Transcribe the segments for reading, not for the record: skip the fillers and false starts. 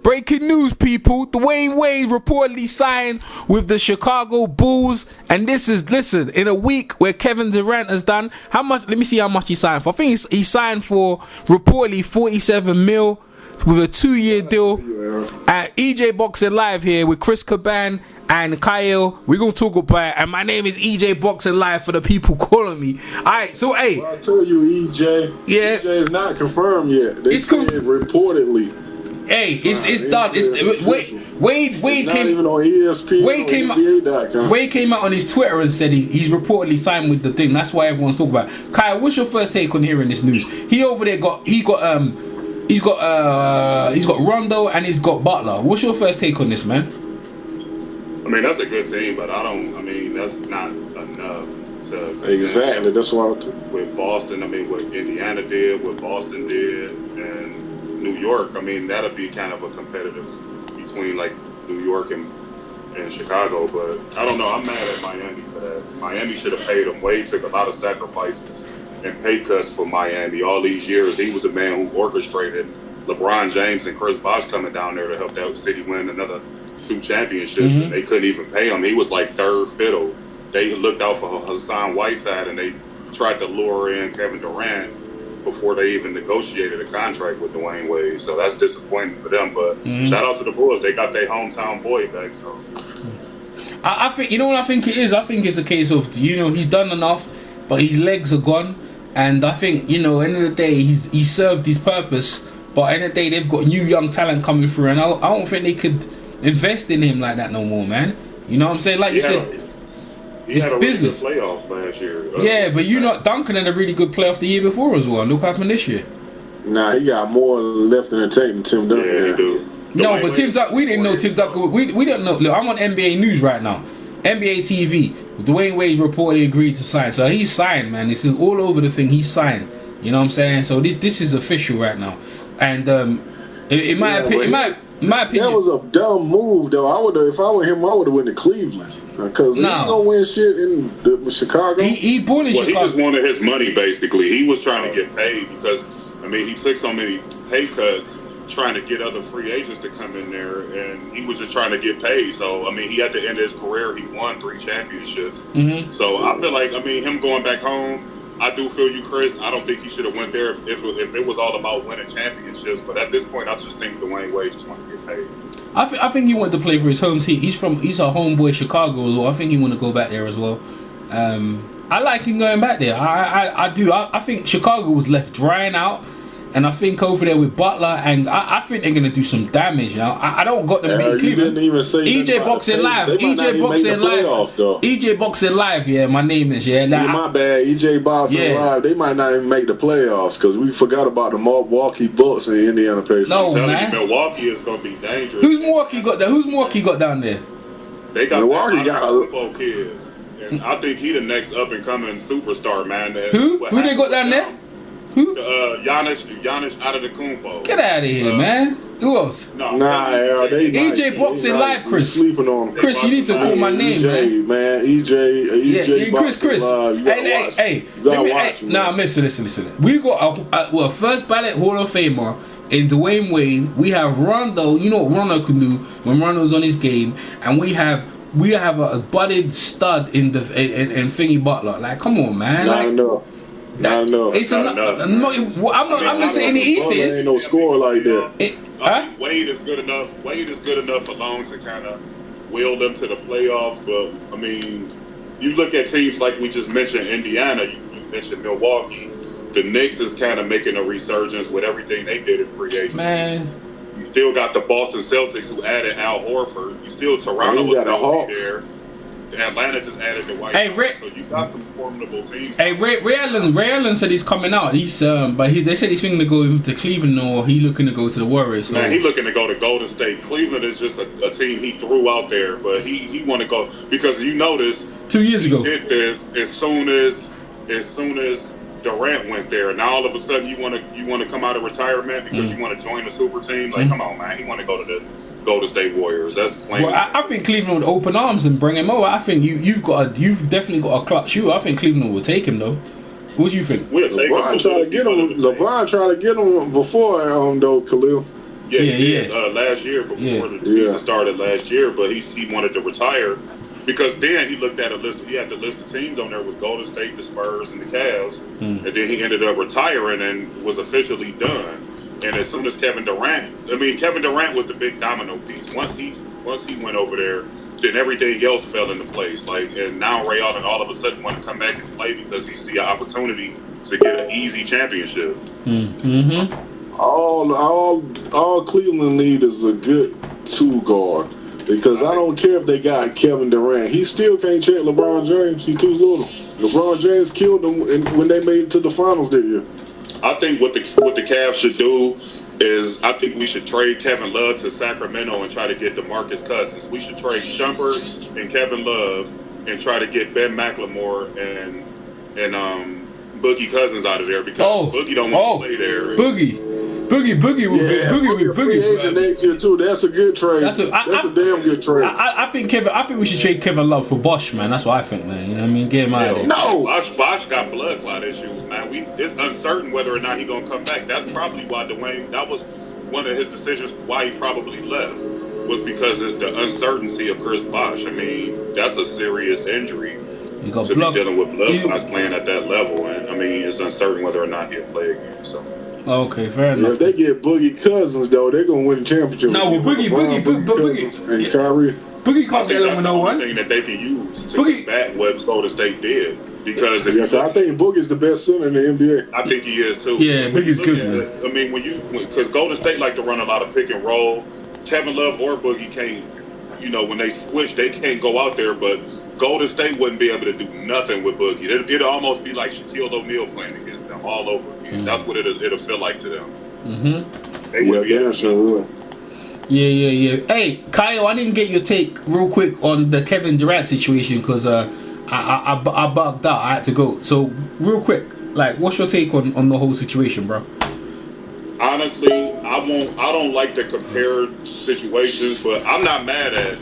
Breaking news, people. Dwyane Wade reportedly signed with the Chicago Bulls. And this is, listen, in a week where Kevin Durant has done, how much, let me see how much he signed for. I think he signed for reportedly 47 mil with a 2-year deal. At EJ Boxing Live here with Chris Caban and Kyle. We're going to talk about it. And my name is EJ Boxing Live for the people calling me. Alright, so hey. Well, I told you EJ. Yeah. EJ is not confirmed yet. They said reportedly. Hey, it's done. Wade not came even on ESPN. Wade came out on his Twitter and said he's reportedly signed with the thing. That's why everyone's talking about it. Kyle, what's your first take on hearing this news? He over there got Rondo and he's got Butler. What's your first take on this, man? I mean, that's a good team, but that's not enough to exactly. That's what with Boston. I mean, what Indiana did, what Boston did, and New York. I mean, that'll be kind of a competitive between like New York and Chicago. But I don't know. I'm mad at Miami for that. Miami should have paid him. Wade took a lot of sacrifices and pay cuts for Miami all these years. He was the man who orchestrated LeBron James and Chris Bosh coming down there to help that city win another 2 championships, and they couldn't even pay him. He was like third fiddle. They looked out for Hassan Whiteside, and they tried to lure in Kevin Durant before they even negotiated a contract with Dwyane Wade. So that's disappointing for them. But shout out to the Bulls. They got their hometown boy back. So I think, you know what I think it is? I think it's a case of, he's done enough, but his legs are gone. And I think, at the end of the day, he served his purpose. But at the end of the day, they've got new young talent coming through. And I don't think they could invest in him like that no more, man. You know what I'm saying? Like you said, it's business. Really good playoffs last year. Yeah, but Duncan had a really good playoff the year before as well. Look what happened this year. Nah, he got more left in the tank than Tim Duncan. Yeah, he do. No, but Tim Duncan, we didn't know Tim Duncan. We don't know. Look, I'm on NBA News right now. NBA TV. Dwyane Wade reportedly agreed to sign. So he's signed, man. This is all over the thing. He's signed. You know what I'm saying? So this is official right now. And in my opinion, that was a dumb move, though. If I were him, I would have went to Cleveland. Because he ain't gonna win shit in Chicago. He born in Chicago. He just wanted his money, basically. He was trying to get paid because, he took so many pay cuts trying to get other free agents to come in there, and he was just trying to get paid. So, he at the end of his career, he won 3 championships. So, I feel like, him going back home, I do feel you, Chris. I don't think he should have went there if it was all about winning championships. But at this point, I just think Dwyane Wade just wanted to get paid. I think he wanted to play for his home team. He's a homeboy Chicago as well. I think he want to go back there as well. I like him going back there. I do. I think Chicago was left drying out. And I think over there with Butler, and I think they're gonna do some damage. I don't got them beat Cleveland. Didn't even say EJ Boxing Live. EJ Boxing Live. EJ Boxing Live. Yeah, my name is my bad. EJ Boxing Live. They might not even make the playoffs because we forgot about the Milwaukee Bucks and the Indiana Pacers. No, I'm telling man. you, Milwaukee is gonna be dangerous. Who's Milwaukee got there? Who's Milwaukee got down there? They got Milwaukee got a football kid, and I think he the next up and coming superstar, man. Who they got down there? Who? Giannis Antetokounmpo. Get out of here, man. Who else? EJ Boxing Live, Chris. Sleeping on him. Chris, you need to call my name, man. EJ Boxing Chris. Live. Hey. Listen. We got a first ballot Hall of Famer in Dwyane Wade. We have Rondo. You know what Rondo can do when Rondo's on his game, and we have a budded stud in Thingy Butler. Like, come on, man. Not enough. Not enough. It's I'm not saying the East is. Ain't no score like that. Wade is good enough. Wade is good enough alone to kind of wheel them to the playoffs. But you look at teams like we just mentioned, Indiana. You mentioned Milwaukee. The Knicks is kind of making a resurgence with everything they did in free agency. Man, you still got the Boston Celtics who added Al Horford. You still Toronto was going to be there. Atlanta just added the White House, so you got some formidable teams. Hey, Ray Allen said he's coming out. They said he's thinking to go to Cleveland, or he looking to go to the Warriors. So. Man, he looking to go to Golden State. Cleveland is just a team he threw out there, but he want to go because you notice 2 years ago. He did this as soon as Durant went there. Now all of a sudden you want to come out of retirement because you want to join a super team. Like, come on, man, he want to go to the Golden State Warriors. That's plain. Well, I think Cleveland would open arms and bring him over. I think you've definitely got a clutch shooter. I think Cleveland will take him though. What do you think? We'll take LeBron tried to get him. LeBron tried to get him before though, Khalil. Yeah, he did last year before the season started last year, but he wanted to retire because then he looked at a list. He had the list of teams on there was Golden State, the Spurs, and the Cavs, and then he ended up retiring and was officially done. And as soon as Kevin Durant was the big domino piece. Once he went over there, then everything else fell into place. And now Ray Allen all of a sudden want to come back and play because he see an opportunity to get an easy championship. Mm-hmm. All Cleveland need is a good two guard because I don't care if they got Kevin Durant. He still can't check LeBron James. He too little. LeBron James killed him when they made it to the finals that year. I think what the Cavs should do is I think we should trade Kevin Love to Sacramento and try to get DeMarcus Cousins. We should trade Shumpert and Kevin Love and try to get Ben McLemore and Boogie Cousins out of there because Boogie don't want to play there. Boogie will be free agent next year too. That's a good trade. That's a damn good trade. I think we should trade Kevin Love for Bosh, man. That's what I think, man. You know what I mean? Get him out of there. No, Bosh got blood clot issues, man. It's uncertain whether or not he's gonna come back. That's probably why Dwyane. That was one of his decisions why he probably left was because it's the uncertainty of Chris Bosh. I mean, that's a serious injury to be dealing with blood clots playing at that level, and I mean, it's uncertain whether or not he'll play again. So. Okay, fair enough. If they get Boogie Cousins, though, they're gonna win the championship. No, well, Boogie and Kyrie. Boogie can't get them with no one. Thing that they can use to combat what Golden State did, because I think Boogie's the best center in the NBA. I think he is too. Yeah, Boogie's good, man. I mean, because Golden State like to run a lot of pick and roll. Kevin Love or Boogie can't. When they switch, they can't go out there, but Golden State wouldn't be able to do nothing with Boogie. It'd almost be like Shaquille O'Neal playing against them all over again. That's what it'll feel like to them. Sure. Yeah. Hey, Kyle, I didn't get your take real quick on the Kevin Durant situation because I bugged out. I had to go. So real quick, what's your take on the whole situation, bro? Honestly, I don't like to compare situations, but I'm not mad at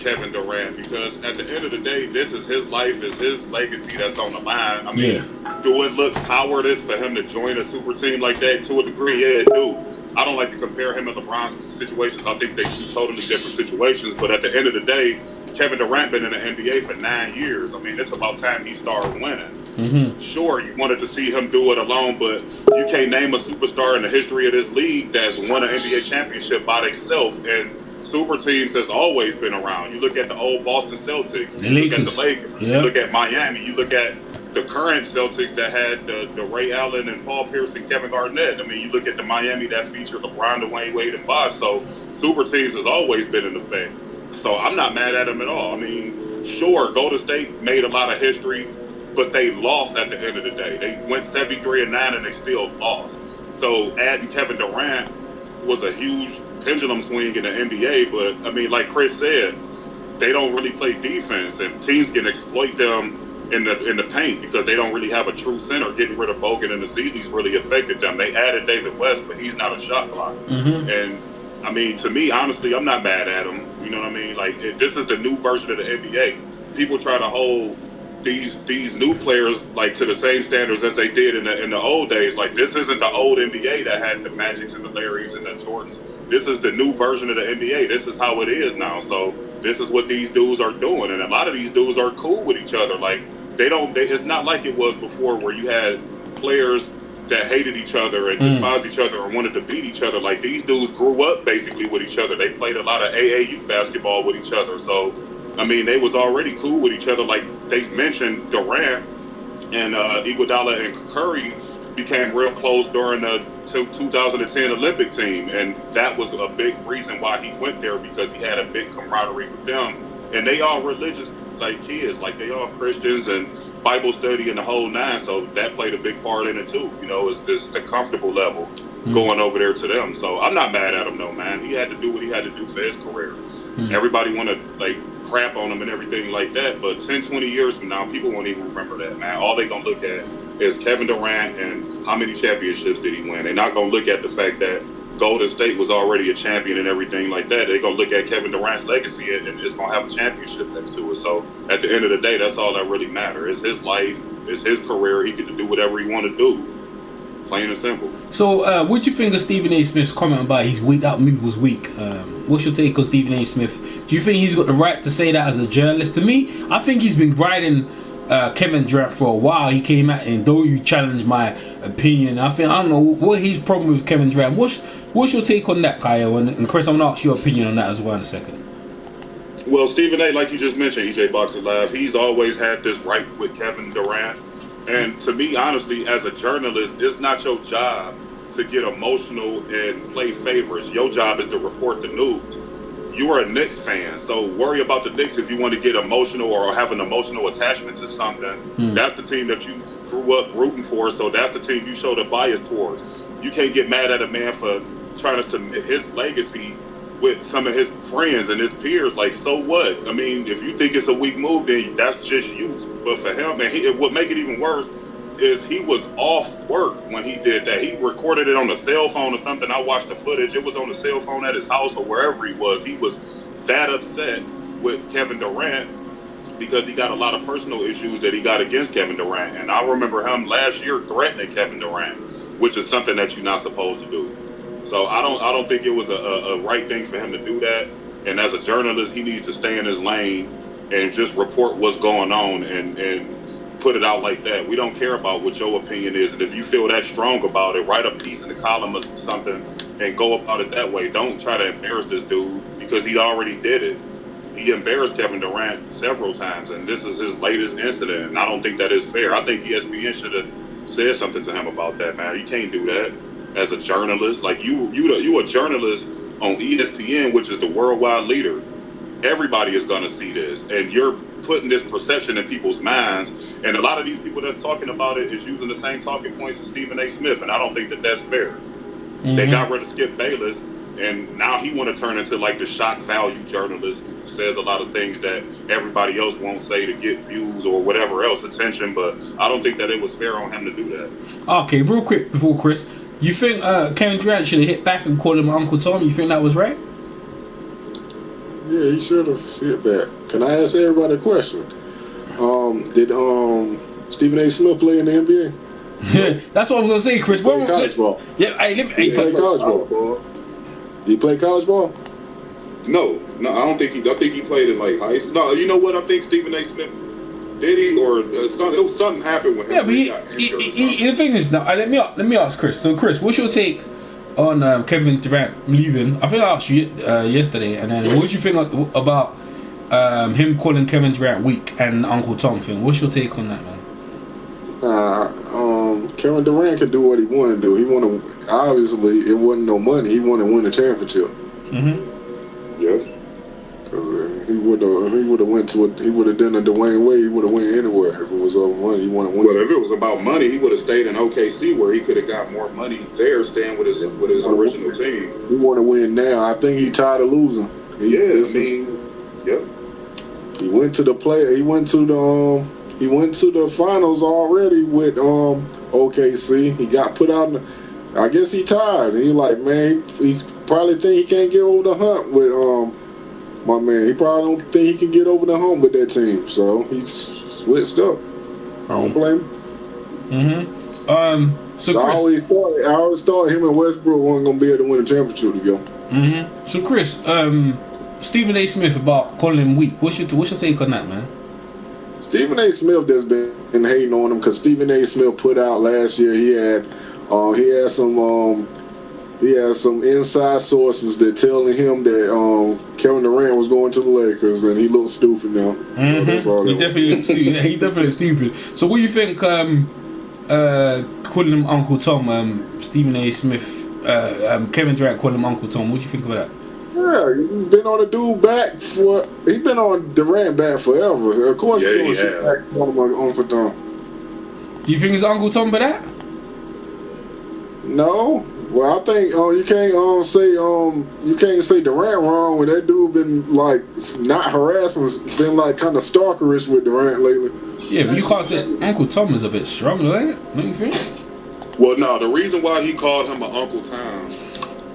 Kevin Durant because at the end of the day, this is his life, it's his legacy that's on the line. I mean, do it look cowardice for him to join a super team like that? To a degree, yeah, it do. I don't like to compare him and LeBron's situations. I think they're two totally different situations. But at the end of the day, Kevin Durant been in the NBA for 9 years. I mean, it's about time he started winning. Mm-hmm. Sure, you wanted to see him do it alone, but you can't name a superstar in the history of this league that's won an NBA championship by themselves. And super teams has always been around. You look at the old Boston Celtics, you look at the Lakers, you look at Miami, you look at the current Celtics that had the Ray Allen and Paul Pierce and Kevin Garnett. I mean, you look at the Miami that featured LeBron, Dwyane Wade, and Bosh. So super teams has always been in effect. So I'm not mad at them at all. I mean, sure, Golden State made a lot of history, but they lost at the end of the day. They went 73-9 and they still lost. So adding Kevin Durant was a huge pendulum swing in the NBA, but I mean, like Chris said, they don't really play defense, and teams can exploit them in the paint because they don't really have a true center. Getting rid of Bogut and Azealy's really affected them. They added David West, but he's not a shot blocker. Mm-hmm. And I mean, to me, honestly, I'm not mad at him. You know what I mean? This is the new version of the NBA. People try to hold these new players to the same standards as they did in the old days. This isn't the old NBA that had the Magics and the Larrys and the Jordans. This is the new version of the NBA. This is how it is now. So this is what these dudes are doing, and a lot of these dudes are cool with each other. It's not like it was before where you had players that hated each other and despised each other and wanted to beat each other. These dudes grew up basically with each other. They played a lot of AAU basketball with each other. So I mean, they was already cool with each other. They mentioned Durant and Iguodala and Curry became real close during the 2010 Olympic team, and that was a big reason why he went there, because he had a big camaraderie with them, and they all religious kids, they all Christians and Bible study and the whole nine, so that played a big part in it too. It's the comfortable level going over there to them. So I'm not mad at him though, man. He had to do what he had to do for his career. Everybody want to crap on him and everything like that, but 10, 20 years from now, people won't even remember that, man. All they gonna look at is Kevin Durant and how many championships did he win. They're not gonna look at the fact that Golden State was already a champion and everything like that. They're gonna look at Kevin Durant's legacy and it's gonna have a championship next to it. So at the end of the day, that's all that really matters. It's his life, it's his career. He get to do whatever he want to do. Plain and simple. So, what do you think of Stephen A. Smith's comment about his weak? That move was weak. What's your take on Stephen A. Smith? Do you think he's got the right to say that as a journalist? To me, I think he's been riding Kevin Durant for a while. He came out and though you challenge my opinion, I don't know what his problem with Kevin Durant. What's your take on that, Kyle? And Chris, I'm gonna ask your opinion on that as well in a second. Well, Stephen A., like you just mentioned, EJ Boxer Live, he's always had this right with Kevin Durant. And to me, honestly, as a journalist, it's not your job to get emotional and play favorites. Your job is to report the news. You are a Knicks fan, so worry about the Knicks if you want to get emotional or have an emotional attachment to something. That's the team that you grew up rooting for, so that's the team you show the bias towards. You can't get mad at a man for trying to submit his legacy with some of his friends and his peers. Like, so what? I mean, if you think it's a weak move, then that's just you. But for him, and what make it even worse is he was off work when he did that. He recorded it on a cell phone or something. I watched the footage. It was on the cell phone at his house or wherever he was. He was that upset with Kevin Durant because he got a lot of personal issues that he got against Kevin Durant. And I remember him last year threatening Kevin Durant, which is something that you're not supposed to do. So I don't think it was a right thing for him to do that. And as a journalist, he needs to stay in his lane and just report what's going on and put it out like that. We don't care about what your opinion is. And if you feel that strong about it, write a piece in the column or something and go about it that way. Don't try to embarrass this dude because he already did it. He embarrassed Kevin Durant several times, and this is his latest incident. And I don't think that is fair. I think ESPN should have said something to him about that, man. You can't do that as a journalist. Like, you a journalist on ESPN, which is the worldwide leader. Everybody is going to see this, and you're putting this perception in people's minds. And a lot of these people that's talking about it is using the same talking points as Stephen A. Smith, and I don't think that that's fair. They got rid of Skip Bayless, and now he want to turn into like the shock value journalist who says a lot of things that everybody else won't say to get views or whatever else, attention. But I don't think that it was fair on him to do that. Okay, real quick before Chris, you think Kevin Durant should have hit back and called him Uncle Tom? You think that was right? Yeah, he should have hit back. Can I ask everybody a question? Did Stephen A. Smith play in the NBA? Yeah, that's what I'm gonna say, Chris. He played college ball. Yeah, hey, He played college ball. Did he play college ball? No, I don't think he. I think he played in like high school. No, you know what? I think Stephen A. Smith did he or something happened with him. Yeah, but the thing is, now let me ask Chris. So, Chris, what's your take on Kevin Durant leaving? I think I asked you yesterday, and then what did you think about him calling Kevin Durant weak and Uncle Tom thing? What's your take on that, man? Kevin Durant could do what he wanted to do. He wanted, obviously, it wasn't no money. He wanted to win a championship. Yes. Because he would have done a Dwyane Wade. He would have went anywhere if it was over money. He wanted to win. Well, if it was about money, he would have stayed in OKC where he could have got more money there, staying with his original team. He want to win now. I think he tired of losing. Yep. He went to the play. He went to the finals already with OKC. He got put out. I guess he tired. And he like, man, he probably think he can't get over the hump with my man. He probably don't think he can get over the hump with that team. So he switched up. I don't blame him. So Chris, I always thought him and Westbrook weren't gonna be able to win a championship together. So Chris, Stephen A. Smith about calling him weak. What's your take on that, man? Stephen A. Smith has been hating on him because Stephen A. Smith put out last year he had some inside sources that telling him that Kevin Durant was going to the Lakers, and he looked stupid now. So that's all he definitely looks stupid. Yeah, he definitely looks stupid. So what do you think? Calling him Uncle Tom, Stephen A. Smith, Kevin Durant calling him Uncle Tom. What do you think of that? Yeah, he's been on the dude back for. He's been on Durant back forever. Of course, he's going to sit back and call him Uncle Tom. Do you think it's Uncle Tom for that? No. Well, I think you can't say Durant wrong when that dude been like not harassing, been like kind of stalkerish with Durant lately. Yeah, but you can't say Uncle Tom is a bit strong, ain't it? Don't you think? Well, no. The reason why he called him an Uncle Tom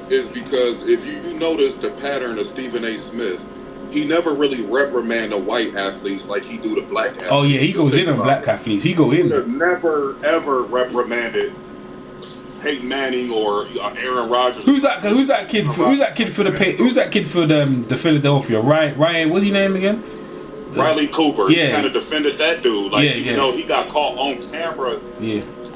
is because if you notice the pattern of Stephen A. Smith, he never really reprimand the white athletes like he do the black athletes. Oh yeah, he goes in on black athletes. He go in. He never ever reprimanded Peyton Manning or Aaron Rodgers. Who's that kid for the Philadelphia? Ryan, what's his name again? Riley Cooper. Yeah. He kind of defended that dude. Like, you know, he got caught on camera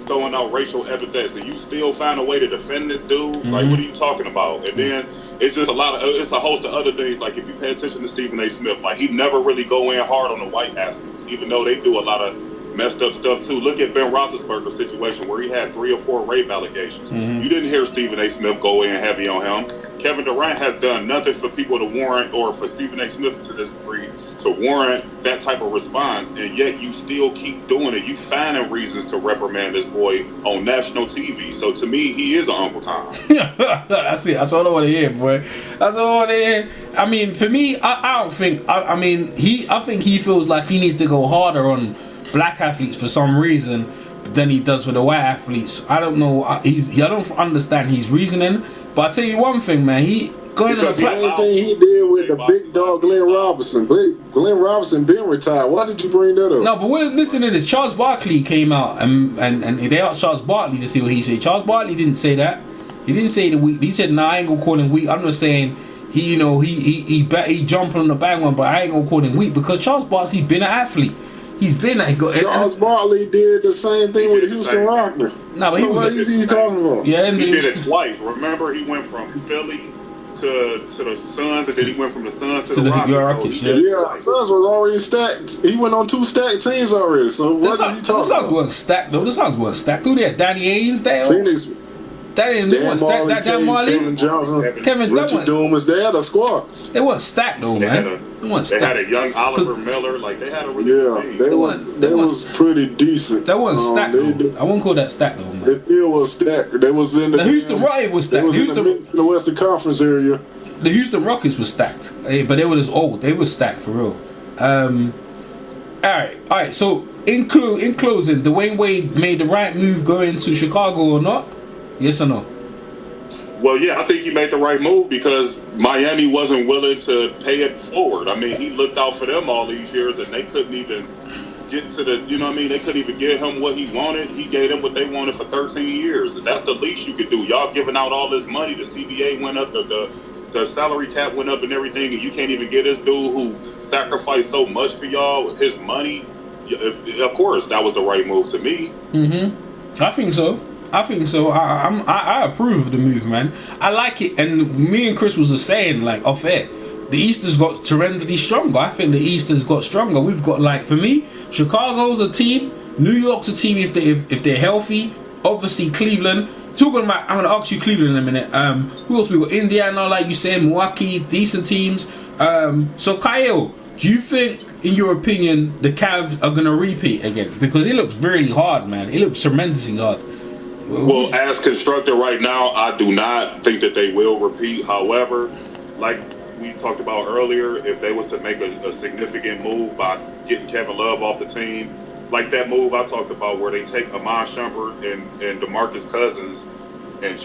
throwing out racial epithets, and you still find a way to defend this dude. Mm-hmm. Like, what are you talking about? And then it's just it's a host of other things. Like, if you pay attention to Stephen A. Smith, like, he never really go in hard on the white athletes, even though they do a lot of messed up stuff too. Look at Ben Roethlisberger's situation where he had 3 or 4 rape allegations. Mm-hmm. You didn't hear Stephen A. Smith go in heavy on him. Kevin Durant has done nothing for people to warrant, or for Stephen A. Smith to this degree, to warrant that type of response, and yet you still keep doing it. You finding reasons to reprimand this boy on national TV. So to me, he is an Uncle Tom. That's it. That's all I want to hear, boy. That's all I want to hear. I mean, for me, I don't think. I think he feels like he needs to go harder on black athletes for some reason than he does with the white athletes. I don't know. I don't understand his reasoning. But I tell you one thing, man. He going on the same thing he did with the big dog Glenn Robinson. Glenn Robinson been retired. Why did you bring that up? No, but listen to this. Charles Barkley came out and they asked Charles Barkley to see what he said. Charles Barkley didn't say that. He didn't say the weak. He said, "Nah, I ain't gonna call him weak." I'm just saying he jumping on the bandwagon, but I ain't gonna call him weak because Charles Barkley been an athlete. He's been Charles Barkley did the same thing with the Houston Rockets. No, but what is he talking about? Yeah, he did it twice. Remember, he went from Philly to the Suns, and then he went from the Suns to the Rockets. Suns was already stacked. He went on 2 stacked teams already. So what is he talking about? The Suns weren't stacked though. The Suns weren't stacked. Who they had? Danny Ainge there. Phoenix. Dan Marley, Kevin Johnson, Richard Dumas. They had a squad. They weren't stacked though, man. They had a young Oliver Miller. Like, they had a really good team. They was pretty decent. That wasn't stacked though. I won't call that stacked though, man. They still was stacked. They was in the Houston Rockets was stacked. They was in the Western Conference area. The Houston Rockets was stacked, but they were just old. They were stacked for real. All right. So in closing, Dwyane Wade made the right move going to Chicago or not? Yes or no? Well, yeah, I think he made the right move because Miami wasn't willing to pay it forward. I mean, he looked out for them all these years, and they couldn't even get to the, you know what I mean? They couldn't even give him what he wanted. He gave them what they wanted for 13 years. That's the least you could do. Y'all giving out all this money. The CBA went up, the salary cap went up and everything, and you can't even get this dude who sacrificed so much for y'all with his money. Of course, that was the right move to me. Mm-hmm. I think so. I approve of the move, man. I like it, and me and Chris was just saying, like, off air, the East has got tremendously stronger. I think the East has got stronger. We've got, like, for me, Chicago's a team, New York's a team if they're healthy. Obviously, Cleveland. Talking about, I'm gonna ask you Cleveland in a minute. Who else we got? Indiana, like you said, Milwaukee, decent teams. So Kyle, do you think, in your opinion, the Cavs are gonna repeat again? Because it looks really hard, man. It looks tremendously hard. Well, as constructed right now, I do not think that they will repeat. However, like we talked about earlier, if they was to make a significant move by getting Kevin Love off the team, like that move I talked about where they take Amon Shumpert and DeMarcus Cousins and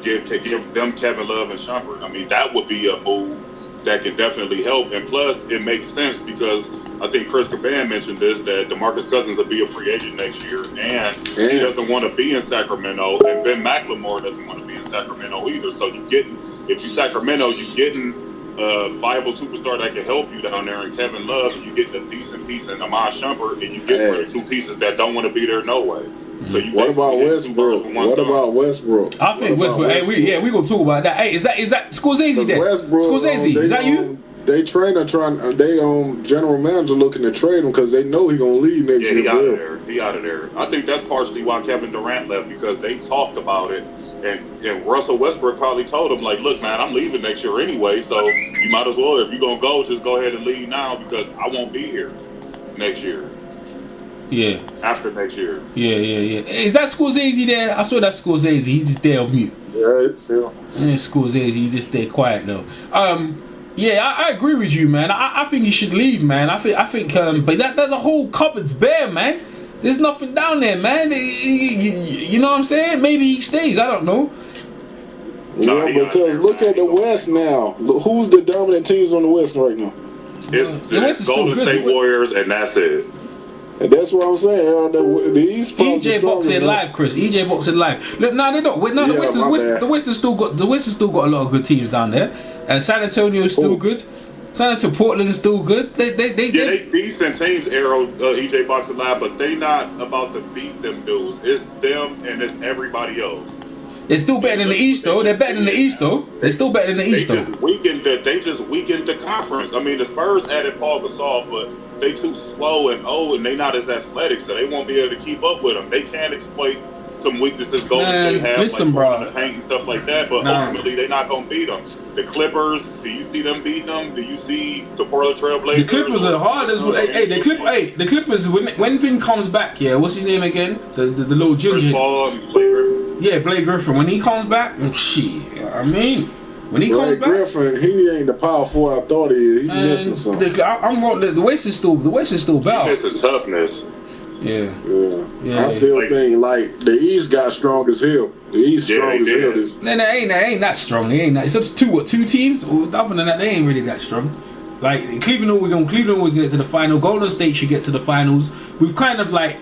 give them Kevin Love and Shumpert, I mean, that would be a move that can definitely help. And plus, it makes sense because I think Chris Caban mentioned this, that DeMarcus Cousins will be a free agent next year, and he doesn't want to be in Sacramento, and Ben McLemore doesn't want to be in Sacramento either. So if you Sacramento, you're getting a viable superstar that can help you down there, and Kevin Love, and you get a decent piece in Amon Shumpert, and you get rid of 2 pieces that don't want to be there no way. So you what about Westbrook? I think Westbrook. Hey, we gonna talk about that. Hey, is that Scorsese there? Scorsese, is that you? They general manager looking to trade him because they know he's gonna leave next year. He out of there. I think that's partially why Kevin Durant left, because they talked about it, and Russell Westbrook probably told him, like, look, man, I'm leaving next year anyway, so you might as well, if you're gonna go, just go ahead and leave now because I won't be here next year. Yeah. After next year. Yeah. Is that Scorsese there? I saw that Scorsese. He's just there on mute. Yeah, it's him. Scorsese, he's just there quiet though. Yeah, I agree with you, man. I think he should leave, man. I think, but that the whole cupboard's bare, man. There's nothing down there, man. You know what I'm saying? Maybe he stays. I don't know. Yeah, because look at the West now. Who's the dominant teams on the West right now? It's Golden State Warriors, and that's it. And that's what I'm saying. The East EJ boxing live, Chris. EJ boxing live. Look, no, they don't. No, Yeah, the West has still got a lot of good teams down there. And San Antonio is still good. San Antonio, Portland is still good. They decent teams. EJ boxing live, but they not about to beat them dudes. It's them and it's everybody else. They're still better than the East, though. They're better than the East, though. They're still better than the East, though. They just weakened the conference. I mean, the Spurs added Paul Gasol, but they too slow and old, and they not as athletic, so they won't be able to keep up with them. They can exploit some weaknesses Golden State have, listen, like the paint and stuff like that, but ultimately they're not going to beat them. The Clippers, do you see them beating them? Do you see the Portland Trail Blazers? The Clippers are hard as well. The Clippers, when Vin comes back, yeah, what's his name again? The little ginger. Yeah, Blake Griffin. When he comes back, shit. I mean, when he comes back, Griffin, he ain't the power forward I thought he is. He's missing something. I'm wrong. The West is still better. He's missing toughness. Yeah. I still think like the East got strong as hell. The East strong as hell. No, they ain't that strong. They ain't that. It's up to two teams. Well, other than that, they ain't really that strong. Like Cleveland always get to the final. Golden State should get to the finals. We've kind of like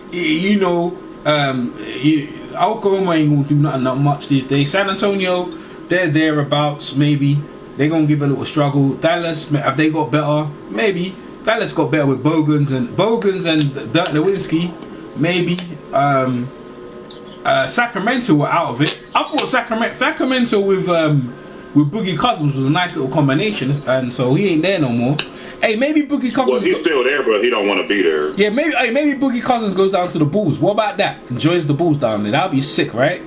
Oklahoma ain't gonna do nothing that much these days. San Antonio, they're thereabouts. Maybe they're gonna give a little struggle. Dallas, have they got better? Maybe. Dallas got better with Bogans and Dirk Nowitzki. Maybe. Sacramento were out of it. I thought Sacramento with Boogie Cousins was a nice little combination, and so he ain't there no more. Hey, maybe Boogie Cousins. Well, he's still there, but he don't want to be there. Yeah, maybe Boogie Cousins goes down to the Bulls. What about that? And joins the Bulls down there. That'd be sick, right?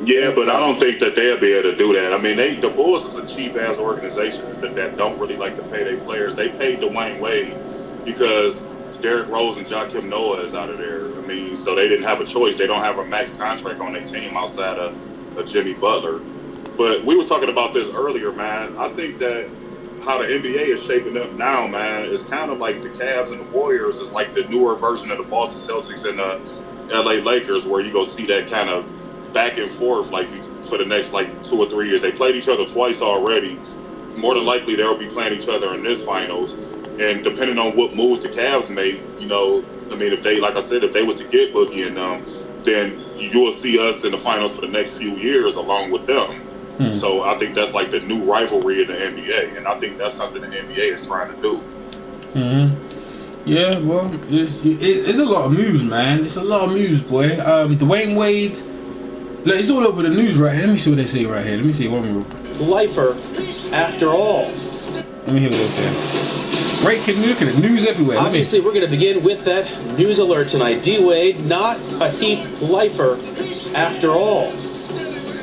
Yeah, but I don't think that they'll be able to do that. I mean, the Bulls is a cheap-ass organization that don't really like to pay their players. They paid Dwyane Wade because Derrick Rose and Joakim Noah is out of there. I mean, so they didn't have a choice. They don't have a max contract on their team outside of Jimmy Butler. But we were talking about this earlier, man. I think that how the NBA is shaping up now, man, is kind of like the Cavs and the Warriors. It's like the newer version of the Boston Celtics and the LA Lakers, where you go see that kind of back and forth like for the next like 2 or 3 years. They played each other twice already. More than likely they'll be playing each other in this finals. And depending on what moves the Cavs make, I mean, if they, like I said, if they was to get Boogie and then you will see us in the finals for the next few years along with them. So I think that's like the new rivalry in the NBA, and I think that's something the NBA is trying to do. Yeah, well, it's a lot of moves, man. It's a lot of moves, boy. Dwyane Wade. Look, it's all over the news right here. Let me see what they say right here. Let me see one more. Lifer, after all. Let me hear what they say. Breaking news, look at the news everywhere. Obviously, we're going to begin with that news alert tonight. D-Wade, not a Heat lifer, after all.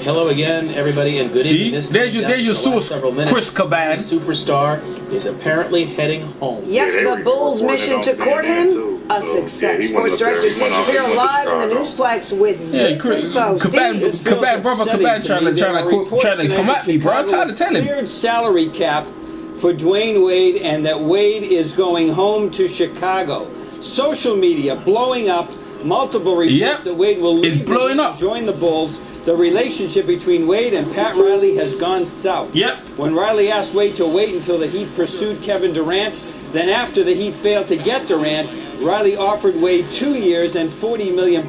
Hello again, everybody, and good evening. There's your source, Chris Caban. Superstar is apparently heading home. Yep, the Bulls' mission to court him, a success. Sports Director Steve Shapiro live in the Newsplex with Caban, brother Caban trying to come at me, bro. I'm trying to tell him. Cleared salary cap for Dwyane Wade, and that Wade is going home to Chicago. Social media blowing up. Multiple reports that Wade will leave and join the Bulls. The relationship between Wade and Pat Riley has gone south. When Riley asked Wade to wait until the Heat pursued Kevin Durant, then after the Heat failed to get Durant, Riley offered Wade 2 years and $40 million.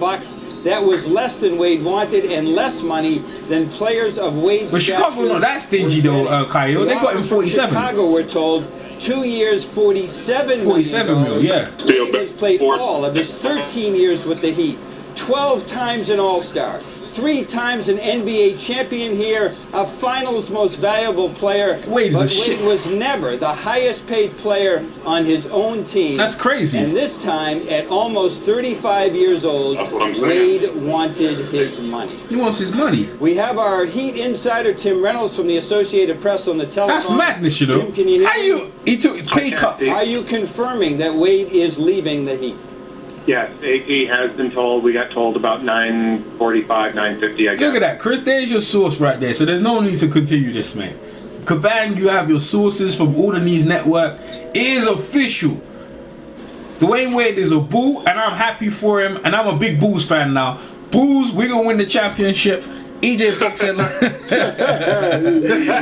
That was less than Wade wanted and less money than players of Wade's. But Chicago not that stingy though, Kyle. They got him 47. Chicago, we're told, 2 years, $47 million. Yeah. He has played all of his 13 years with the Heat. 12 times an All-Star. 3 times an NBA champion here, a finals most valuable player. Wade was never the highest paid player on his own team. That's crazy. And this time, at almost 35 years old, Wade wanted his money. He wants his money. We have our Heat insider, Tim Reynolds, from the Associated Press on the telephone. That's madness, you know. Tim, can you hear me? He took pay cuts. Are you confirming that Wade is leaving the Heat? Yes, he has been told. We got told about 9:45, 9:50, I guess. Look at that, Chris. There's your source right there. So there's no need to continue this, man. Caban, you have your sources from All the News Network. It is official. Dwyane Wade is a Bull, and I'm happy for him. And I'm a big Bulls fan now. Bulls, we're going to win the championship. EJ Boxing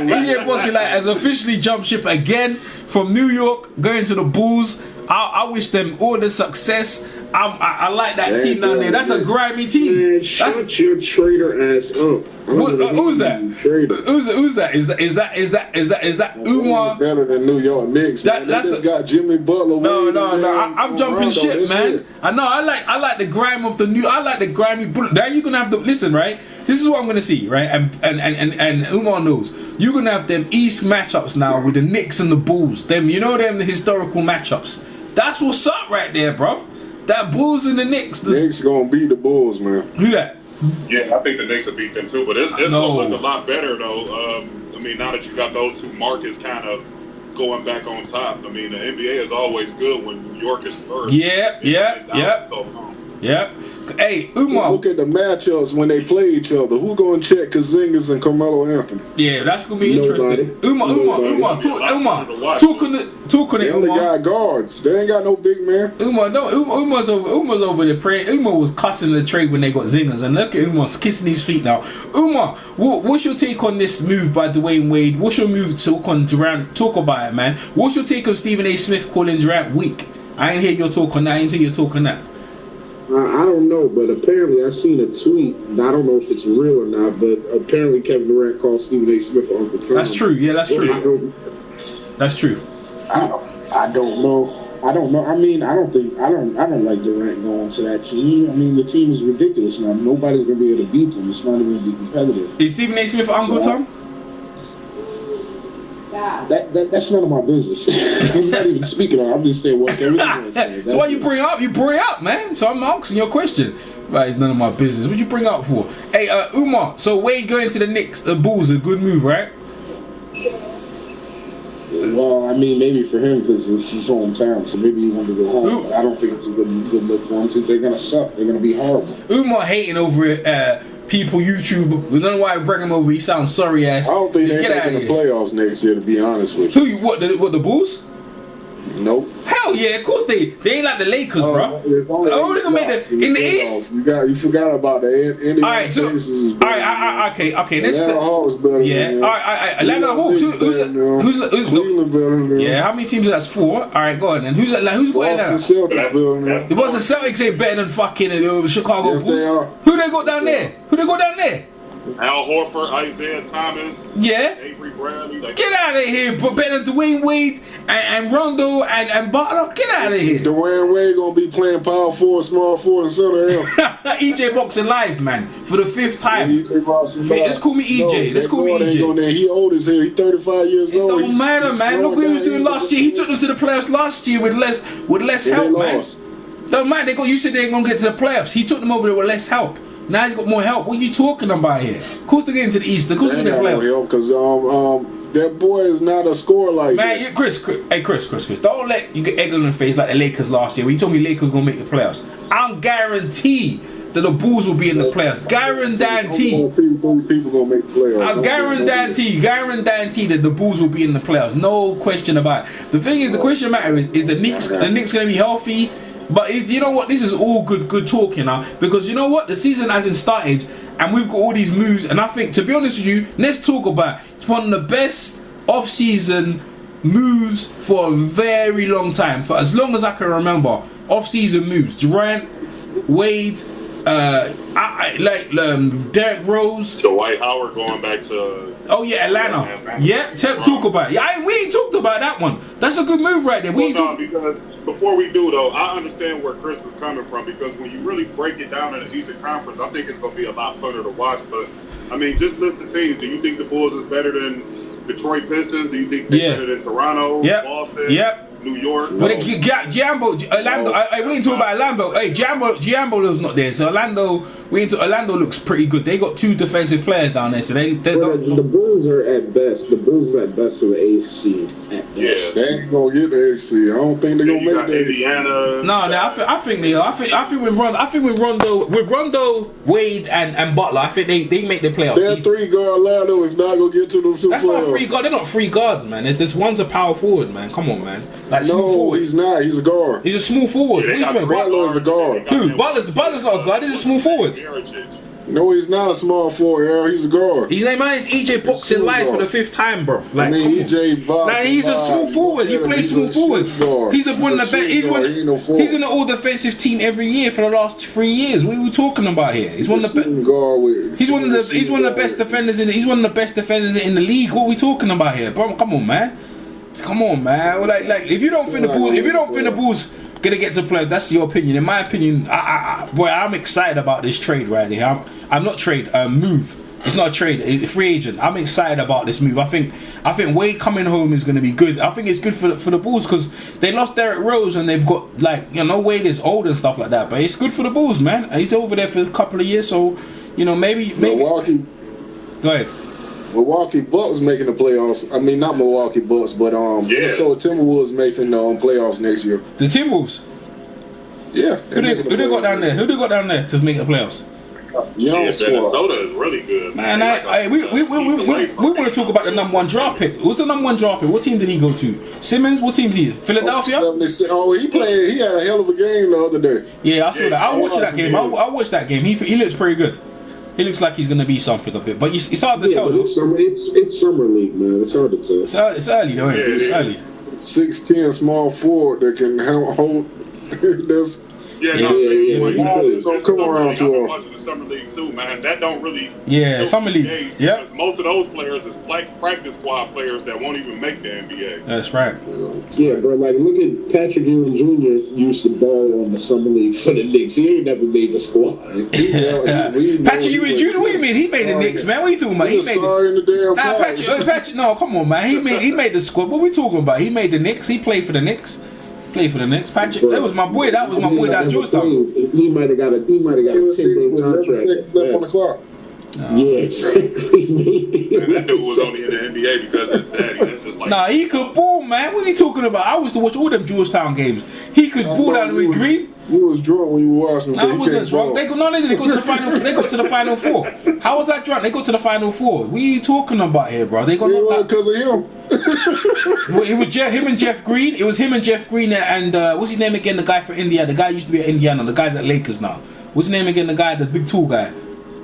EJ Boxing has officially jumped ship again from New York, going to the Bulls. I wish them all the success. I like that team down there. That's a grimy team. Man, shut your traitor ass up. Who's that? Who's that? Is that Umar? Better than New York Knicks. They just got Jimmy Butler. No. I'm jumping ship, man. I know. I like the grime of the new. I like the grimy. Now you're gonna have the listen, right? This is what I'm gonna see, right? And Umar knows you're gonna have them East matchups now with the Knicks and the Bulls. Them, the historical matchups. That's what's up right there, bro. That Bulls and the Knicks. Knicks gonna beat the Bulls, man. Who that? Yeah, I think the Knicks will beat them too, but it's gonna look a lot better though. Now that you got those two markets kind of going back on top. The NBA is always good when New York is first. Yeah. Hey, Umar. Look at the matchups when they play each other. Who gonna check Kazingas and Carmelo Anthony? Yeah, that's gonna be interesting. Umar, talk on it. They only got guards. They ain't got no big man. Umar's over there praying. Umar was cussing the trade when they got zingers, and look at Umar's kissing his feet now. Umar, what's your take on this move by Dwyane Wade? What's your move to talk on Durant? Talk about it, man. What's your take on Stephen A. Smith calling Durant weak? I ain't hear your talk on that. I ain't hear your talk on that. I don't know, but apparently I seen a tweet. I don't know if it's real or not, but apparently Kevin Durant called Stephen A. Smith Uncle Tom. That's true. Yeah, that's true. That's true. I don't know. I don't like Durant going to that team. The team is ridiculous now. Nobody's gonna be able to beat them. It's not even gonna be competitive. Is Stephen A. Smith Uncle Tom? That's none of my business. I'm not even speaking on it. I'm just saying what everyone says. So why you bring it up, man? So I'm asking your question. Right, it's none of my business. What you bring up for? Hey, Umar, so Wade going to the Knicks, the Bulls, a good move, right? Well, maybe for him because it's his hometown, so maybe he wanted to go home. But I don't think it's a good look for him because they're gonna suck. They're gonna be horrible. Umar hating over it. People, YouTube, we don't know why I bring him over. He sounds sorry ass. I don't think they're making the playoffs next year, to be honest with you. What the Bulls? Nope. Hell yeah, of course they ain't like the Lakers, bro. There's only they're gonna make in the East. You forgot about the Indiana Pacers. Okay. Let's Atlanta Hawks better. Yeah. All right. Atlanta Hawks. Who's Cleveland better? Yeah. How many teams are that's 4? All right, go on. And who's got Atlanta? Celtics better. The Boston Celtics ain't better than fucking Chicago Bulls. They are. Who they got down there? Al Horford, Isaiah Thomas, yeah, Avery Bradley. Get out of here! But better than Dwyane Wade and Rondo and Butler. Get out of here! Dwyane Wade gonna be playing power forward, small forward, and center. EJ Boxing live, man, for the 5th time. EJ Boxing live. Let's call me EJ. Let's call me EJ. He old as hell. He 35 years old. Don't matter, man. Look what he was doing last year. He took them to the playoffs last year with less help, man. Don't matter. You said they're gonna get to the playoffs. He took them over there with less help. Now he's got more help. What are you talking about here? Of course they're getting to the East. Of course they're getting to the playoffs. Because that boy is not a scorer like that. Man, Chris. Don't let you get egg on the face like the Lakers last year when you told me Lakers gonna make the playoffs. I'm guaranteed that the Bulls will be in the playoffs. Guarantee. People gonna make the playoffs. I guarantee that the Bulls will be in the playoffs. No question about it. The thing is, the question matter is the Knicks gonna be healthy. But you know what? This is all good talking now, because you know what? The season hasn't started, and we've got all these moves. And I think, to be honest with you, let's talk about it's one of the best off-season moves for a very long time, for as long as I can remember. Off-season moves: Durant, Wade, Derrick Rose, Dwight Howard going back to. Oh yeah, Atlanta. Yeah, talk about it. Yeah, we ain't talked about that one. That's a good move right there. Because before we do though, I understand where Chris is coming from, because when you really break it down in the Eastern Conference, I think it's going to be a lot funner to watch. But just list the teams. Do you think the Bulls is better than Detroit Pistons? Do you think they're better than Toronto, Boston? New York. But Orlando, we ain't talking about Orlando. Hey, Giambo's not there, so Orlando looks pretty good. They got 2 defensive players down there, so the Bulls are at best. The Bulls are at best for the AC. Yeah, they ain't gonna get the AC. I don't think they're gonna make the AC. I think they are. I think with Rondo, Wade, and Butler, I think they make the playoffs. That 3-guard Orlando is not gonna get to the playoffs. That's not 3 guards. They're not 3 guards, man. This one's a power forward, man. Come on, man. No, he's not. He's a guard. He's a small forward. Butler is a guard. Who? Butler's not a guard. He's a small forward. No, he's not a small forward, Errol. He's a guard. His name is EJ Box in live for the 5th time, bro. Like, EJ Box. Like, he's a small forward. He plays small forwards. He's one of the best. He's in the all defensive team every year for the last 3 years. What are we talking about here? He's one of the best. He's one of the best defenders he's one of the best defenders in the league. What are we talking about here, bro? Come on, man. Like if you don't think the Bulls gonna get to play, that's your opinion. In my opinion, I'm excited about this trade right here. I'm not trade, move. It's not a trade, it's a free agent. I'm excited about this move. I think Wade coming home is gonna be good. I think it's good for the Bulls because they lost Derrick Rose and they've got Wade is old and stuff like that. But it's good for the Bulls, man. He's over there for a couple of years, so maybe. Milwaukee. Go ahead. Milwaukee Bucks making the playoffs. I mean, not Milwaukee Bucks, but Minnesota Timberwolves making the playoffs next year. The Timberwolves. Yeah. Who they got down there? Who they got down there to make the playoffs? Minnesota is really good. Man, we want to talk about the number 1 draft pick. What's the number 1 draft pick? What team did he go to? Simmons? What team is he? Philadelphia? He played. He had a hell of a game the other day. Yeah, I saw that. I watched that game. I watched that game. He looks pretty good. He looks like he's gonna be something a bit, but it's hard to tell. It's summer league, man. It's hard to tell. It's early though. It's early. 6'10" small forward that can hold. That's. Don't come around to I'm watching the summer league too, man. That don't really. Yeah, summer league. Yeah. Most of those players is practice squad players that won't even make the NBA. That's right. Yeah, bro. Like, look at Patrick Ewing Jr. used to ball on the summer league for the Knicks. He ain't never made the squad. Patrick Ewing Jr. What do you mean? He made the Knicks, man. What are you talking about? He made the damn Patrick. No, come on, man. He made the squad. What are we talking about? He made the Knicks. He played for the Knicks. Patrick, that was my boy. That was my boy down Georgetown. He might have got a 10-day contract. Left on the clock. Yeah, exactly. Man, that dude was only in the NBA because of his daddy. That's just like. Nah, he could ball, man. What are you talking about? I used to watch all them Georgetown games. He could ball down with Green. You was drunk when you were watching. No, I wasn't drunk. They got to the final. They got to the final 4. How was I drunk? They got to the final 4. What are you talking about here, bro? They got because of him. Well, it was him and Jeff Green. It was him and Jeff Green and what's his name again? The guy for India. The guy used to be at Indiana. The guy's at Lakers now. What's his name again? The guy, the big tall guy.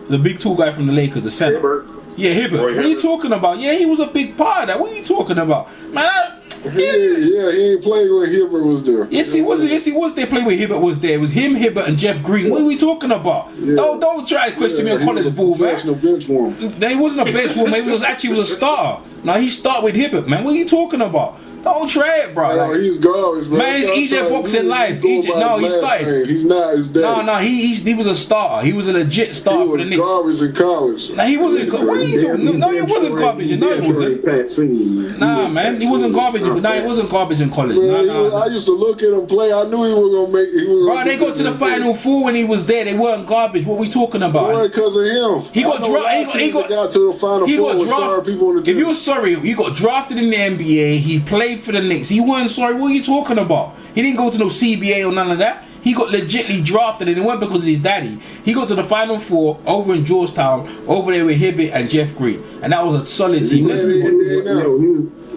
The big tall guy from the Lakers, the center. Hibbert. Yeah, Hibbert. What are you talking about? Yeah, he was a big part of that. What are you talking about? Man, he ain't played when Hibbert was there. Yes, he was. Yes, he was there playing when Hibbert was there. It was him, Hibbert, and Jeff Green. What are we talking about? Yeah. Don't try to question me on college ball, man. Bench warmer. He wasn't a bench warmer. He was actually a starter. Now he started with Hibbert, man. What are you talking about? Don't try it, bro. No, he's garbage, bro. Man, it's EJ Boxing live. He started. He's not his dad. No, he was a starter. He was a legit starter for the Knicks. He was garbage in college. Nah, he wasn't. What are you talking? No, he wasn't garbage. No, he wasn't. Nah, man, he wasn't garbage. Nah, he wasn't garbage in college. I used to look at him play. I knew he was gonna make it. Bro, they got to the final 4 when he was there. They weren't garbage. What are we talking about? It wasn't because of him. He got drafted. He got to the final 4 with sorry people on the team. If you were sorry, he got drafted in the NBA. He played for the Knicks. He weren't sorry. What are you talking about? He didn't go to no CBA or none of that. He got legitly drafted, and it wasn't because of his daddy. He got to the final 4 over in Georgetown, over there with Hibbert and Jeff Green, and that was a solid team.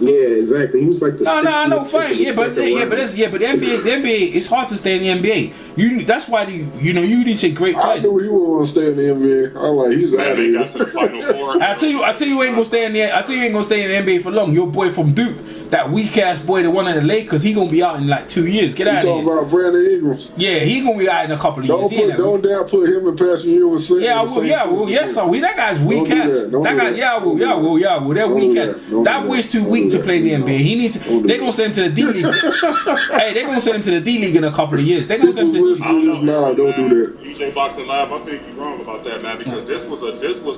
Yeah, exactly. He was like the no, fine. Yeah, but the NBA, it's hard to stay in the NBA. That's why you need to great players. I knew he wouldn't want to stay in the NBA. I'm like, he's out of here. Got to the final 4. I tell you, ain't gonna stay in the. I tell you, ain't gonna stay in the NBA for long. Your boy from Duke, that weak ass boy, the one in the Lakers, he gonna be out in like 2 years. Get out of here. Talking about Brandon Ingrams. Yeah, he gonna be out in a couple of years. Don't dare put him and Patrick Ewing. Yeah, I will. Yeah, well, yes, so that guy's weak ass. That guy, yeah, well, they're weak ass. That boy's too weak to play in the NBA. He needs. They're gonna send him to the D League. Hey, they're gonna send him to the D League in a couple of years. They're gonna send him to. Don't do that. UJ Boxing Live, I think you're wrong about that, man, because this was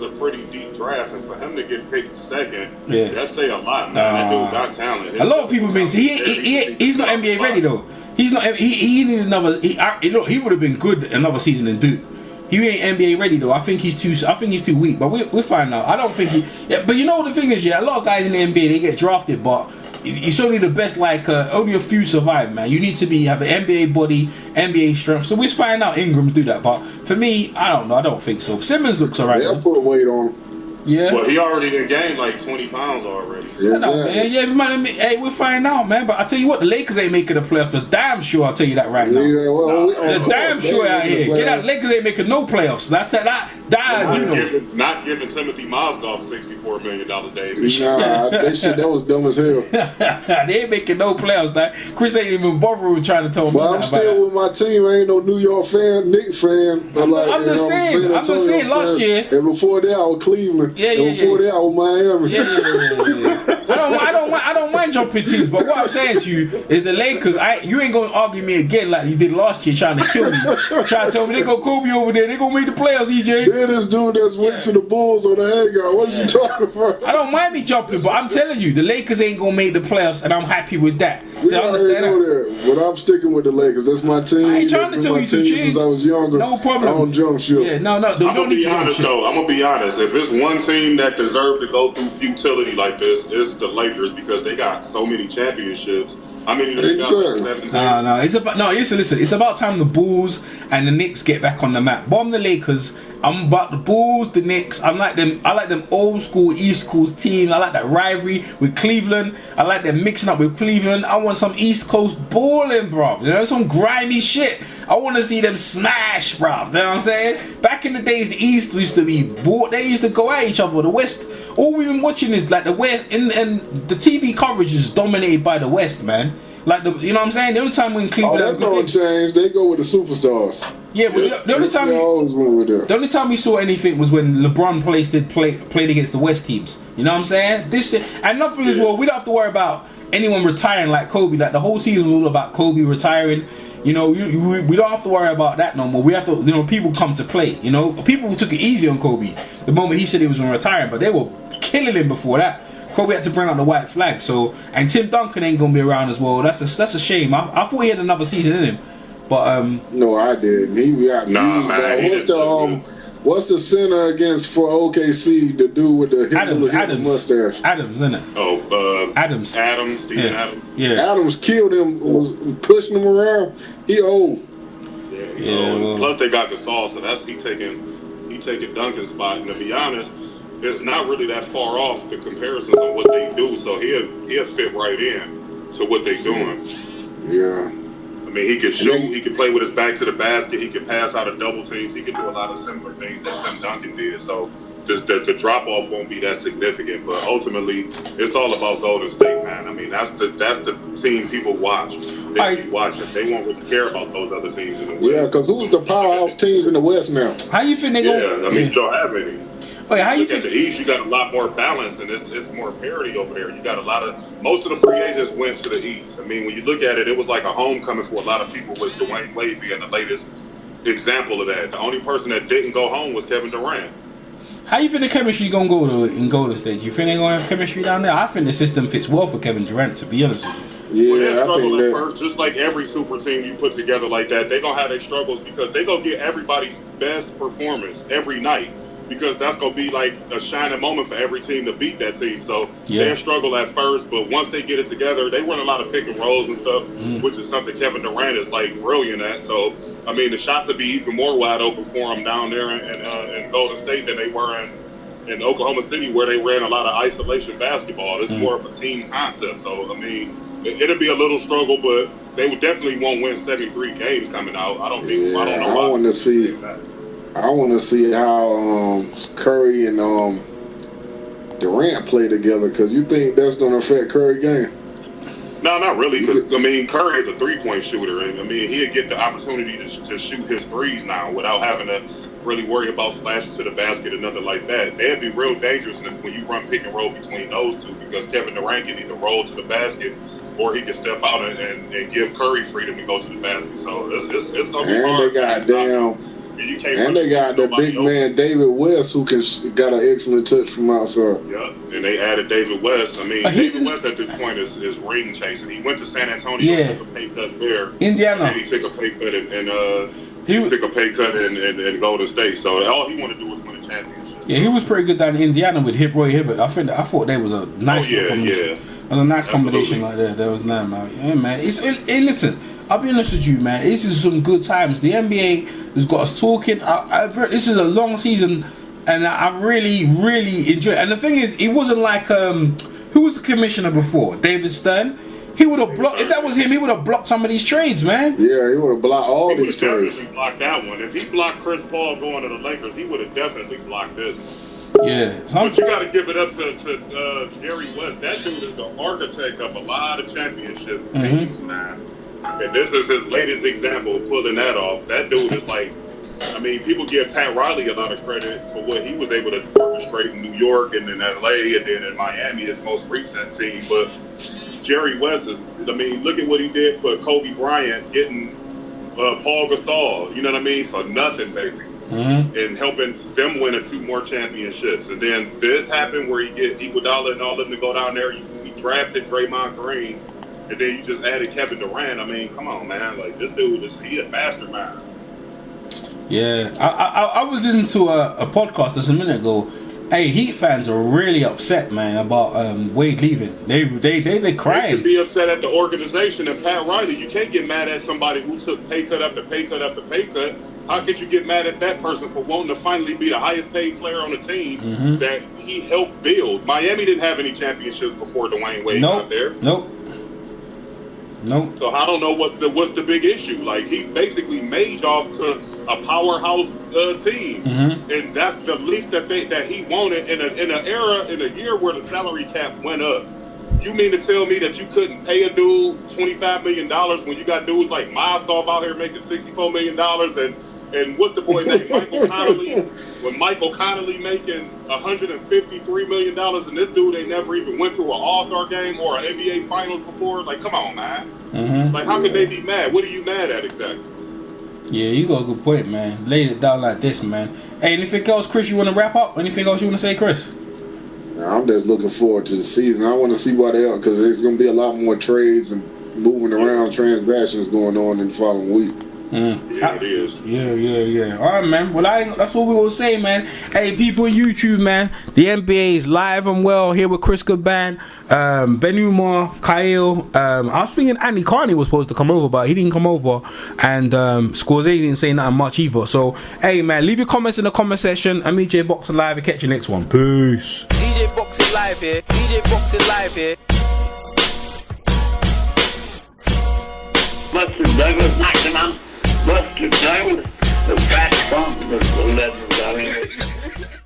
a pretty deep draft, and for him to get picked second, that say a lot, man. That dude got talent. A lot of people been saying he's not NBA ready though. He's not. He needed another. He would have been good another season in Duke. He ain't NBA ready though. I think he's too weak. But we'll find out. I don't think he. Yeah, but you know the thing is, a lot of guys in the NBA they get drafted, but it's only the best. Like only a few survive, man. You need to have an NBA body, NBA strength. So we'll find out Ingrams do that. But for me, I don't know. I don't think so. Simmons looks alright. They'll put weight on him. Yeah. Well, he already done gained like 20 pounds already. Yeah, Man. Yeah, man. Hey, we'll find out, man. But I tell you what, the Lakers ain't making the playoffs. The damn sure, I'll tell you that right now. Yeah, well, the damn sure out here. Get out, Lakers ain't making no playoffs. Not giving Timothy Mozgov $64 million, David. Nah, that was dumb as hell. They ain't making no playoffs. Now. Chris ain't even bothering trying to tell me. Well, I'm still with my team. I ain't no New York fan, Knicks fan. I'm just saying. Last year, and before that, I was Cleveland. Before that, I was Miami. I don't mind jumping teams, but what I'm saying to you is the Lakers. You ain't gonna argue me again like you did last year, trying to kill me, trying to tell me they got Kobe over there. They gonna make the playoffs, EJ. Then this dude that's went to the Bulls on the hangout. What are you talking about? I don't mind me jumping, but I'm telling you, the Lakers ain't gonna make the playoffs, and I'm happy with that. So I understand that. But I'm sticking with the Lakers. That's my team. I ain't trying to tell you to change. Since I was younger. No problem. I don't jump ship. Yeah, no. I'm gonna be honest though. I'm gonna be honest. If it's one team that deserved to go through futility like this, it's the Lakers because they got so many championships. I mean, they got like 17. No. It's about listen. It's about time the Bulls and the Knicks get back on the map. Bomb the Lakers. I'm about the Bulls, the Knicks. I like them old school East Coast teams. I like that rivalry with Cleveland. I like them mixing up with Cleveland. I want some East Coast balling, bruv. You know, some grimy shit. I want to see them smash, bruv. You know what I'm saying? Back in the days, the East used to be bought. They used to go at each other. The West, all we've been watching is like the West, and the TV coverage is dominated by the West, man. Like you know what I'm saying? The only time when Cleveland, that's gonna change. They go with the superstars. Yeah, but the only time the only time we saw anything was when LeBron played against the West teams. You know what I'm saying? And nothing as well. We don't have to worry about anyone retiring like Kobe. Like the whole season was all about Kobe retiring. You know, we don't have to worry about that no more. We have to, you know, people come to play. You know, people took it easy on Kobe the moment he said he was going to retire, but they were killing him before that. Kobe had to bring out the white flag. So, and Tim Duncan ain't gonna be around as well. That's a shame. I thought he had another season in him, but no, I didn't. He got used. What's the center against for OKC? The dude with the mustache. Adams, isn't it? Adams. Steven Adams. Yeah. Adams killed him. Was pushing him around. He old. Yeah. Plus they got Gasol, so that's he taking Duncan's spot. And to be honest, it's not really that far off the comparisons on what they do, so he'll fit right in to what they're doing. Yeah. I mean, he can shoot, he can play with his back to the basket, he can pass out of double teams, he can do a lot of similar things that Tim Duncan did. So just the drop off won't be that significant, but ultimately it's all about Golden State, man. I mean, that's the team people watch. They be watching. They won't really care about those other teams in the West. Yeah, because who's the powerhouse teams in the West now? How you think they go? Yeah, I mean, you don't have any. Oh, yeah, how you think? At the East, you got a lot more balance, and it's more parity over there. You got most of the free agents went to the East. I mean, when you look at it, it was like a homecoming for a lot of people, with Dwyane Wade being the latest example of that. The only person that didn't go home was Kevin Durant. How you think the chemistry gonna go in Golden State? You think they're gonna have chemistry down there? I think the system fits well for Kevin Durant, to be honest with you. Yeah, they struggle at first, just like every super team you put together like that. They're gonna have their struggles because they gonna get everybody's best performance every night. Because that's going to be like a shining moment for every team to beat that team. So they'll struggle at first, but once they get it together, they run a lot of pick and rolls and stuff, which is something Kevin Durant is like brilliant at. So, I mean, the shots would be even more wide open for them down there in Golden State than they were in Oklahoma City, where they ran a lot of isolation basketball. It's more of a team concept. So, I mean, it'll be a little struggle, but they definitely won't win 73 games coming out. I don't know why. I want to see how Curry and Durant play together, because you think that's going to affect Curry's game? No, not really, because, I mean, Curry is a three-point shooter, and, I mean, he'll get the opportunity to shoot his threes now without having to really worry about flashing to the basket or nothing like that. They'd be real dangerous when you run pick and roll between those two, because Kevin Durant can either roll to the basket or he can step out and give Curry freedom to go to the basket. So it's going to be hard. And they got the big man David West, who got an excellent touch from outside. Yeah, and they added David West. I mean, David West at this point is ring chasing. He went to San Antonio, took a pay cut there. Indiana. And he took a pay cut in Golden State. So all he wanted to do was win a championship. Yeah, he was pretty good down in Indiana with Roy Hibbert. I thought they was a nice combination. It was a nice combination like that. That was nice, man. Yeah, man. Listen, I'll be honest with you, man. This is some good times. The NBA has got us talking. This is a long season and I really, really enjoyed it. And the thing is, it wasn't like who was the commissioner before? David Stern. He would have blocked, if that was him, he would have blocked some of these trades, man. Yeah, he would have blocked all these trades. He would have definitely blocked that one. If he blocked Chris Paul going to the Lakers, he would have definitely blocked this one. Yeah. But you got to give it up to Jerry West. That dude is the architect of a lot of championship teams, man. And this is his latest example of pulling that off. That dude is like, I mean, people give Pat Riley a lot of credit for what he was able to orchestrate in New York and in LA and then in Miami, his most recent team. But Jerry West is, I mean, look at what he did for Kobe Bryant, getting Paul Gasol, you know what I mean, for nothing, basically. And helping them win 2 more championships. And then this happened where you get Iguodala and all of them to go down there. You drafted Draymond Green, and then you just added Kevin Durant. I mean, come on, man. Like, this dude he a mastermind. Yeah, I was listening to a podcast just a minute ago. Hey, Heat fans are really upset, man, about Wade leaving. They crying. They should be upset at the organization and Pat Riley. You can't get mad at somebody who took pay cut after pay cut after pay cut. How could you get mad at that person for wanting to finally be the highest paid player on the team that he helped build? Miami didn't have any championships before Dwyane Wade got there. Nope. So I don't know what's the big issue. Like, he basically made off to a powerhouse team, and that's the least that he wanted in a year where the salary cap went up. You mean to tell me that you couldn't pay a dude $25 million when you got dudes like Mozgov out here making $64 million and what's the boy name? Michael Connolly. When Michael Connolly making $153 million and this dude ain't never even went to an All-Star game or an NBA Finals before. Like, come on, man. Like, how could they be mad? What are you mad at exactly? Yeah, you got a good point, man. Laying it down like this, man. Hey, anything else, Chris, you want to wrap up? Anything else you want to say, Chris? I'm just looking forward to the season. I want to see what else, because there's going to be a lot more trades and moving around transactions going on in the following week. Yeah, it is. Yeah. All right, man. Well, that's what we will say, man. Hey, people on YouTube, man. The NBA is live and well here with Chris Goodban, Ben Umar, Kyle. I was thinking Andy Carney was supposed to come over, but he didn't come over. And Scorsese didn't say nothing much either. So, hey, man, leave your comments in the comment section. I'm EJ Boxing Live. I'll catch you next one. Peace. EJ Boxing Live here. EJ Boxing Live here. Buster Douglas knocked him out. Buster Douglas, the fat bump, the legend. I mean,